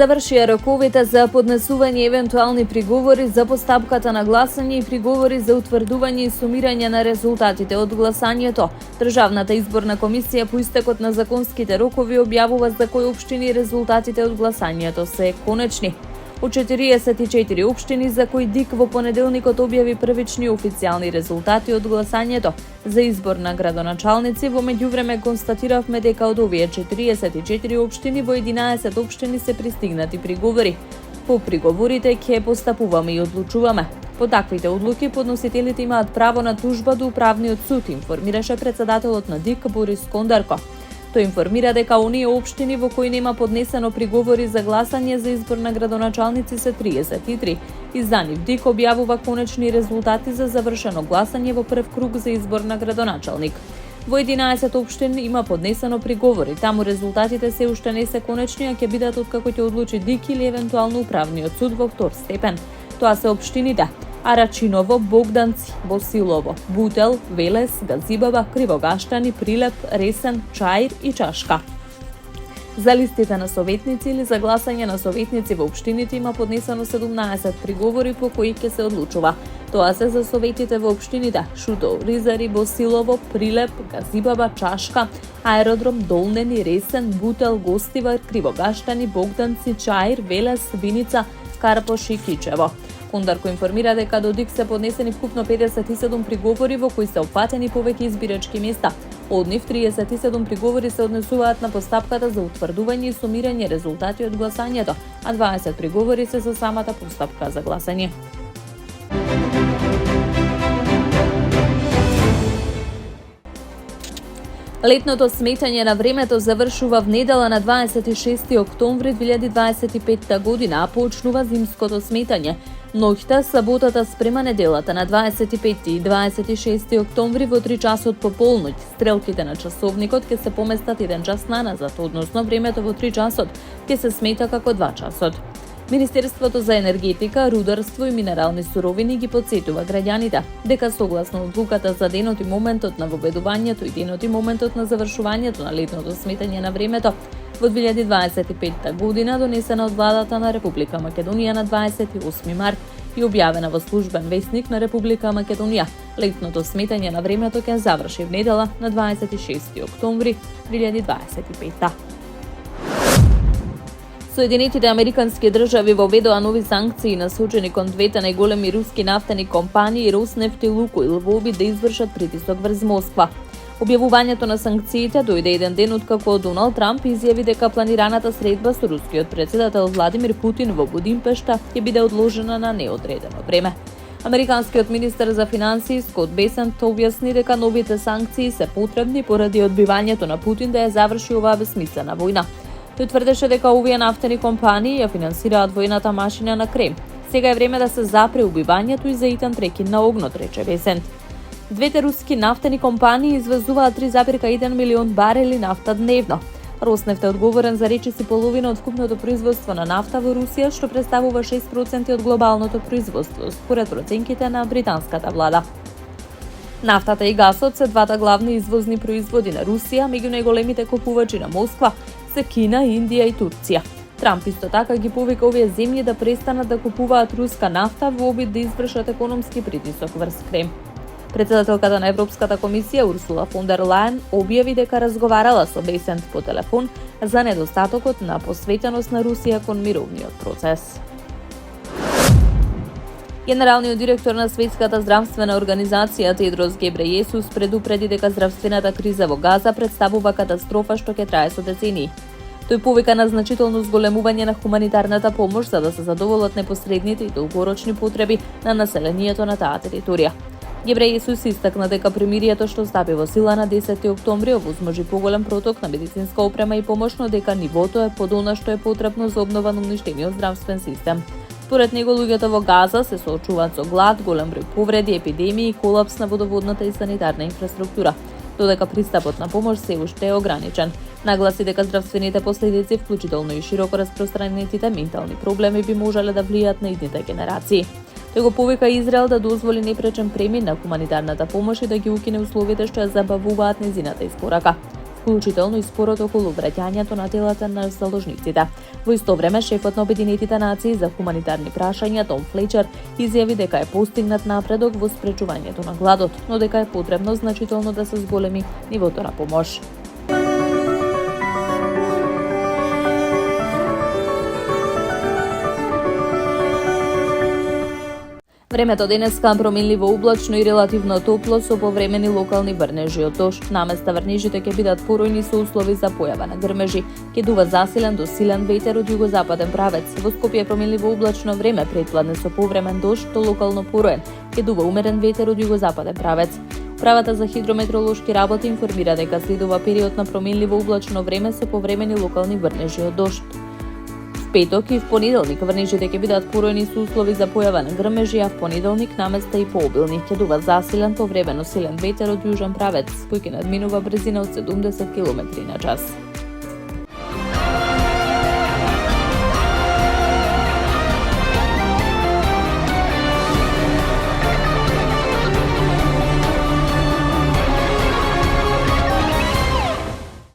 Завршија роковите за поднесување евентуални приговори за постапката на гласање и приговори за утврдување и сумирање на резултатите од гласањето. Државната изборна комисија по истекот на законските рокови објавува за кои општини резултатите од гласањето се конечно. Од 44 општини за кои ДИК во понеделникот објави првични официјални резултати од гласањето за избор на градоначалници, во меѓувреме констатиравме дека од овие 44 општини во 11 општини се пристигнати приговори. По приговорите ќе постапуваме и одлучуваме. По таквите одлуки подносителите имаат право на тужба до управниот суд, информираше председателот на ДИК Борис Кондарко. Тој информира дека оние општини во кои нема поднесено приговори за гласање за избор на градоначалници се 33 и за нив ДИК објавува конечни резултати за завршено гласање во прв круг за избор на градоначалник. Во 11 општини има поднесено приговори, таму резултатите се уште не се конечни, а ќе бидат откако ќе одлучи ДИК или евентуално управниот суд во втор степен. Тоа се општините Арачиново, Богданци, Босилово, Бутел, Велес, Газибаба, Кривогаштани, Прилеп, Ресен, Чаир и Чашка. За листите на советници или за гласање на советници во општините има поднесено 17 приговори по кои ќе се одлучува. Тоа се за советите во општините Шутов, Ризари, Босилово, Прилеп, Газибаба, Чашка, Аеродром, Долнени, Ресен, Бутел, Гостивар, Кривогаштани, Богданци, Чаир, Велес, Виница, Карпош и Кичево. Кондарко информира дека до ДИК се поднесени вкупно 57 приговори во кои се опфатени повеќе избирачки места. Од нив 37 приговори се однесуваат на постапката за утврдување и сумирање резултати од гласањето, а 20 приговори се за самата постапка за гласање. Летното сметање на времето завршува внедела на 26 октомври 2025 година, а почнува зимското сметање. Ноќта, саботата спрема неделата на 25 и 26 октомври во 3 часот по полноќ. Стрелките на часовникот ќе се поместат 1 час наназад, односно времето во 3 часот ќе се смета како 2 часот. Министерството за енергетика, рударство и минерални суровини ги потсетува граѓаните дека согласно одлуката за денот и моментот на воведувањето и денот и моментот на завршувањето на летното сметање на времето во 2025 година, донесена од владата на Република Македонија на 28 март и објавена во службен весник на Република Македонија, летното сметање на времето ќе заврши внедела на 26 октомври 2025. Соединетите американски држави воведоа нови санкции насочени кон двете најголеми руски нафтени компании Роснефт и Лукойл во обид да извршат притисок врз Москва. Објавувањето на санкциите дојде еден ден откако Доналд Трамп изјави дека планираната средба со рускиот председател Владимир Путин во Будимпешта ќе биде одложена на неодредено време. Американскиот министер за финансии Скот Бесент објасни дека новите санкции се потребни поради одбивањето на Путин да ја заврши оваа бесмислена војна. Тој тврдеше дека овие нафтени компании ја финансираат војната машина на Крем. Сега е време да се запре убивањето и за итан прекин на огнот, рече Бесент. Двете руски нафтени компании извезуваат 3,1 милион барели нафта дневно. Роснефт е одговорен за речиси половина од вкупното производство на нафта во Русија, што представува 6% од глобалното производство, според проценките на британската влада. Нафтата и гасот се двата главни извозни производи на Русија, меѓу најголемите купувачи на Москва се Кина, Индија и Турција. Трамп исто така ги повика овие земји да престанат да купуваат руска нафта во обид да извршат економски притисок врз Крем. Председателката на Европската комисија Урсула фон дер Лајен објави дека разговарала со Бесент по телефон за недостатокот на посветеност на Русија кон мировниот процес. Генералниот директор на Светската здравствена организација Тедрос Гебрејесус предупреди дека здравствената криза во Газа представува катастрофа што ќе трае со децении. Тој повика на значително зголемување на хуманитарната помош за да се задоволат непосредните и долгорочни потреби на населението на таа територија. Гебрејесус истакна дека премирието што стапи во сила на 10 октомври овозможи поголем проток на медицинска опрема и помош, но дека нивото е под она што е потребно за обнова на уништениот здравствен систем. Според него, луѓето во Газа се соочуваат со глад, голем број повреди, епидемии и колапс на водоводната и санитарна инфраструктура, додека пристапот на помош се уште е ограничен. Нагласи дека здравствените последици, вклучително и широко распространетите ментални проблеми, би можеле да влијаат на идните генерации. Тој го повика Израел да дозволи непречен премин на хуманитарната помош и да ги укине условите што ја забавуваат незината испорака. вклучително и спорот околу враќањето на телата на заложниците. Во исто време, шефот на Обединетите нации за хуманитарни прашања Том Флечер изјави дека е постигнат напредок во спречувањето на гладот, но дека е потребно значително да се зголеми нивото на помош. Времето денеска променливо облачно и релативно топло со повремени локални врнежи од дожд. Наместа врнежите ќе бидат поројни со услови за појава на грмежи. Ќе дува засилен до силен ветер од југозападен правец. Во Скопје променливо облачно време, предпладне со повремен дожд до локално пороен. Ќе дува умерен ветер од југозападен правец. Управата за хидрометеоролошки работи информира дека следува период на променливо облачно време со повремени локални врнежи од дожд. Петок и в понеделник врнежите ќе бидат поројни со услови за појава на грмежи, а в понеделник наместа и пообилни. Ќе дува засилен повремено силен ветер од јужен правец, кој ќе надминува брзина од 70 км на час.